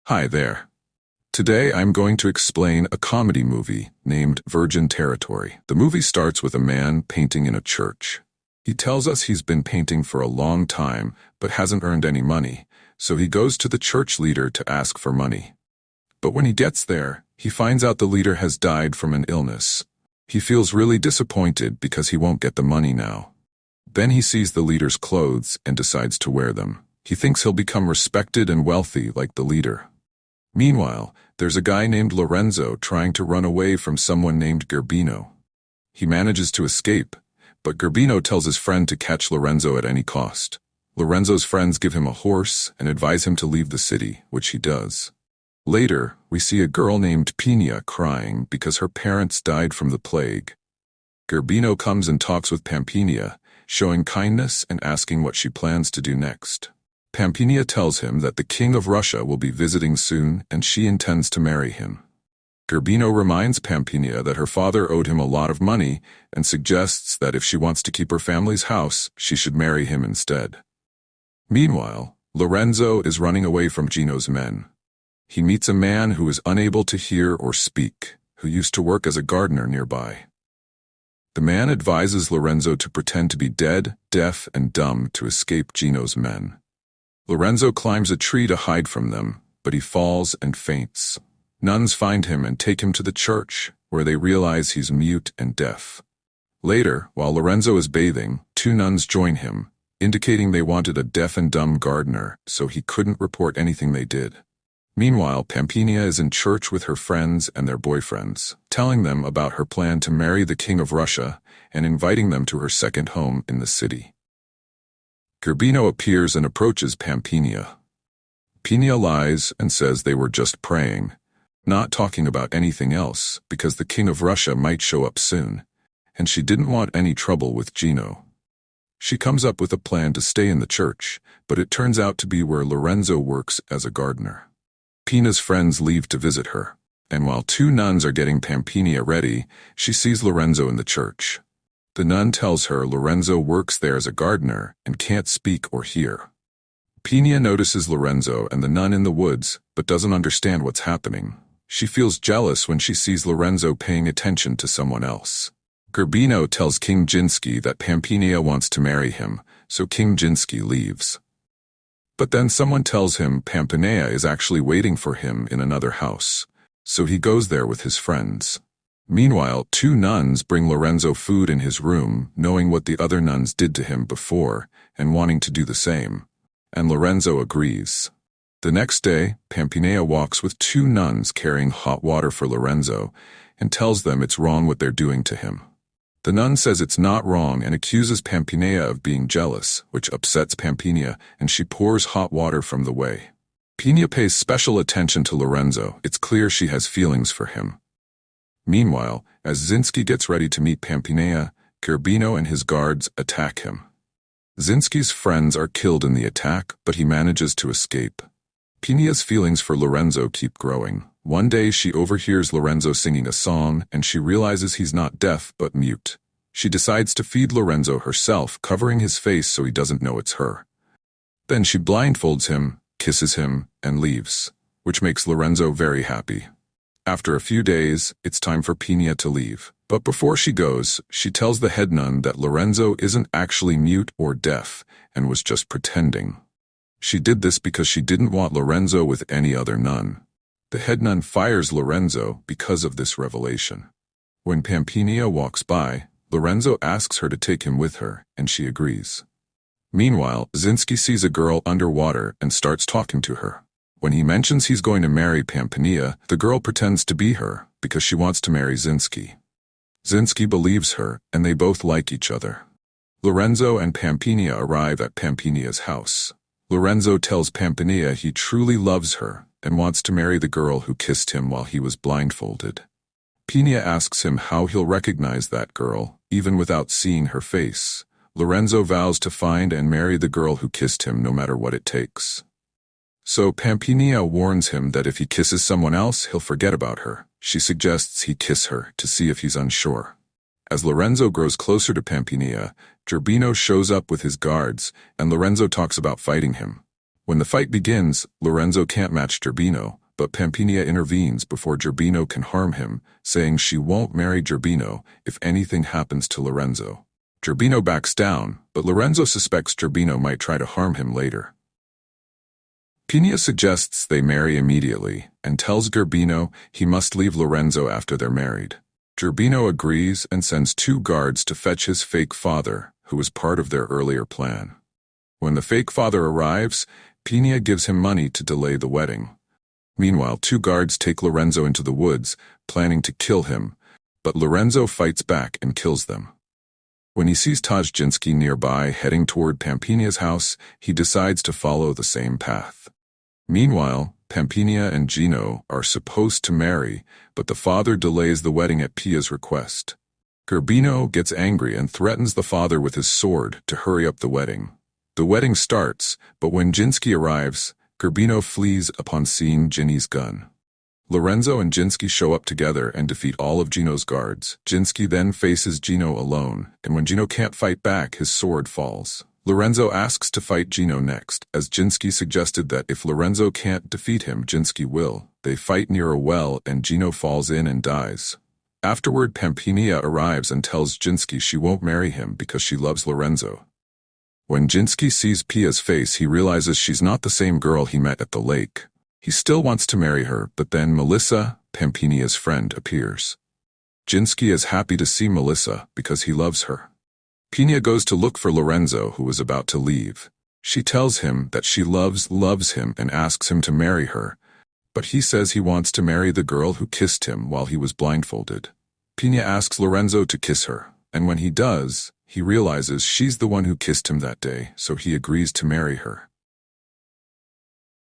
Hi there. Today I'm going to explain a comedy movie named Virgin Territory. The movie starts with a man painting in a church. He tells us he's been painting for a long time but hasn't earned any money, so he goes to the church leader to ask for money. But when he gets there, he finds out the leader has died from an illness. He feels really disappointed because he won't get the money now. Then he sees the leader's clothes and decides to wear them. He thinks he'll become respected and wealthy like the leader. Meanwhile, there's a guy named Lorenzo trying to run away from someone named Gerbino. He manages to escape, but Gerbino tells his friend to catch Lorenzo at any cost. Lorenzo's friends give him a horse and advise him to leave the city, which he does. Later, we see a girl named Pina crying because her parents died from the plague. Gerbino comes and talks with Pampinia, showing kindness and asking what she plans to do next. Pampinia tells him that the King of Russia will be visiting soon and she intends to marry him. Gerbino reminds Pampinia that her father owed him a lot of money and suggests that if she wants to keep her family's house, she should marry him instead. Meanwhile, Lorenzo is running away from Gino's men. He meets a man who is unable to hear or speak, who used to work as a gardener nearby. The man advises Lorenzo to pretend to be dead, deaf, and dumb to escape Gino's men. Lorenzo climbs a tree to hide from them, but he falls and faints. Nuns find him and take him to the church, where they realize he's mute and deaf. Later, while Lorenzo is bathing, two nuns join him, indicating they wanted a deaf and dumb gardener, so he couldn't report anything they did. Meanwhile, Pampinia is in church with her friends and their boyfriends, telling them about her plan to marry the King of Russia and inviting them to her second home in the city. Gerbino appears and approaches Pampinia. Pina lies and says they were just praying, not talking about anything else because the King of Russia might show up soon, and she didn't want any trouble with Gino. She comes up with a plan to stay in the church, but it turns out to be where Lorenzo works as a gardener. Pina's friends leave to visit her, and while two nuns are getting Pampinia ready, she sees Lorenzo in the church. The nun tells her Lorenzo works there as a gardener and can't speak or hear. Pina notices Lorenzo and the nun in the woods, but doesn't understand what's happening. She feels jealous when she sees Lorenzo paying attention to someone else. Gerbino tells King Ginsky that Pampinia wants to marry him, so King Ginsky leaves. But then someone tells him Pampinia is actually waiting for him in another house, so he goes there with his friends. Meanwhile, two nuns bring Lorenzo food in his room, knowing what the other nuns did to him before and wanting to do the same, and Lorenzo agrees. The next day, Pampinia walks with two nuns carrying hot water for Lorenzo and tells them it's wrong what they're doing to him. The nun says it's not wrong and accuses Pampinia of being jealous, which upsets Pampinia, and she pours hot water from the way. Pina pays special attention to Lorenzo. It's clear she has feelings for him. Meanwhile, as Zinsky gets ready to meet Pampinia, Gerbino and his guards attack him. Zinsky's friends are killed in the attack, but he manages to escape. Pina's feelings for Lorenzo keep growing. One day she overhears Lorenzo singing a song and she realizes he's not deaf but mute. She decides to feed Lorenzo herself, covering his face so he doesn't know it's her. Then she blindfolds him, kisses him, and leaves, which makes Lorenzo very happy. After a few days, it's time for Pina to leave. But before she goes, she tells the head nun that Lorenzo isn't actually mute or deaf and was just pretending. She did this because she didn't want Lorenzo with any other nun. The head nun fires Lorenzo because of this revelation. When Pampinia walks by, Lorenzo asks her to take him with her, and she agrees. Meanwhile, Zinsky sees a girl underwater and starts talking to her. When he mentions he's going to marry Pampinia, the girl pretends to be her because she wants to marry Zinsky. Zinsky believes her, and they both like each other. Lorenzo and Pampinia arrive at Pampinia's house. Lorenzo tells Pampinia he truly loves her and wants to marry the girl who kissed him while he was blindfolded. Pina asks him how he'll recognize that girl, even without seeing her face. Lorenzo vows to find and marry the girl who kissed him no matter what it takes. So Pampinia warns him that if he kisses someone else, he'll forget about her. She suggests he kiss her to see if he's unsure. As Lorenzo grows closer to Pampinia, Gerbino shows up with his guards, and Lorenzo talks about fighting him. When the fight begins, Lorenzo can't match Gerbino, but Pampinia intervenes before Gerbino can harm him, saying she won't marry Gerbino if anything happens to Lorenzo. Gerbino backs down, but Lorenzo suspects Gerbino might try to harm him later. Pinia suggests they marry immediately and tells Gerbino he must leave Lorenzo after they're married. Gerbino agrees and sends 2 guards to fetch his fake father, who was part of their earlier plan. When the fake father arrives, Pinia gives him money to delay the wedding. Meanwhile, 2 guards take Lorenzo into the woods, planning to kill him, but Lorenzo fights back and kills them. When he sees Tajinski nearby heading toward Pampinia's house, he decides to follow the same path. Meanwhile, Pampinia and Gino are supposed to marry, but the father delays the wedding at Pia's request. Gerbino gets angry and threatens the father with his sword to hurry up the wedding. The wedding starts, but when Jinski arrives, Gerbino flees upon seeing Ginny's gun. Lorenzo and Jinski show up together and defeat all of Gino's guards. Jinski then faces Gino alone, and when Gino can't fight back, his sword falls. Lorenzo asks to fight Gino next, as Jinski suggested that if Lorenzo can't defeat him, Jinski will. They fight near a well and Gino falls in and dies. Afterward, Pampinia arrives and tells Jinski she won't marry him because she loves Lorenzo. When Jinski sees Pia's face, he realizes she's not the same girl he met at the lake. He still wants to marry her, but then Melissa, Pampinia's friend, appears. Jinski is happy to see Melissa because he loves her. Pinia goes to look for Lorenzo, who is about to leave. She tells him that she loves him and asks him to marry her, but he says he wants to marry the girl who kissed him while he was blindfolded. Pinia asks Lorenzo to kiss her, and when he does, he realizes she's the one who kissed him that day, so he agrees to marry her.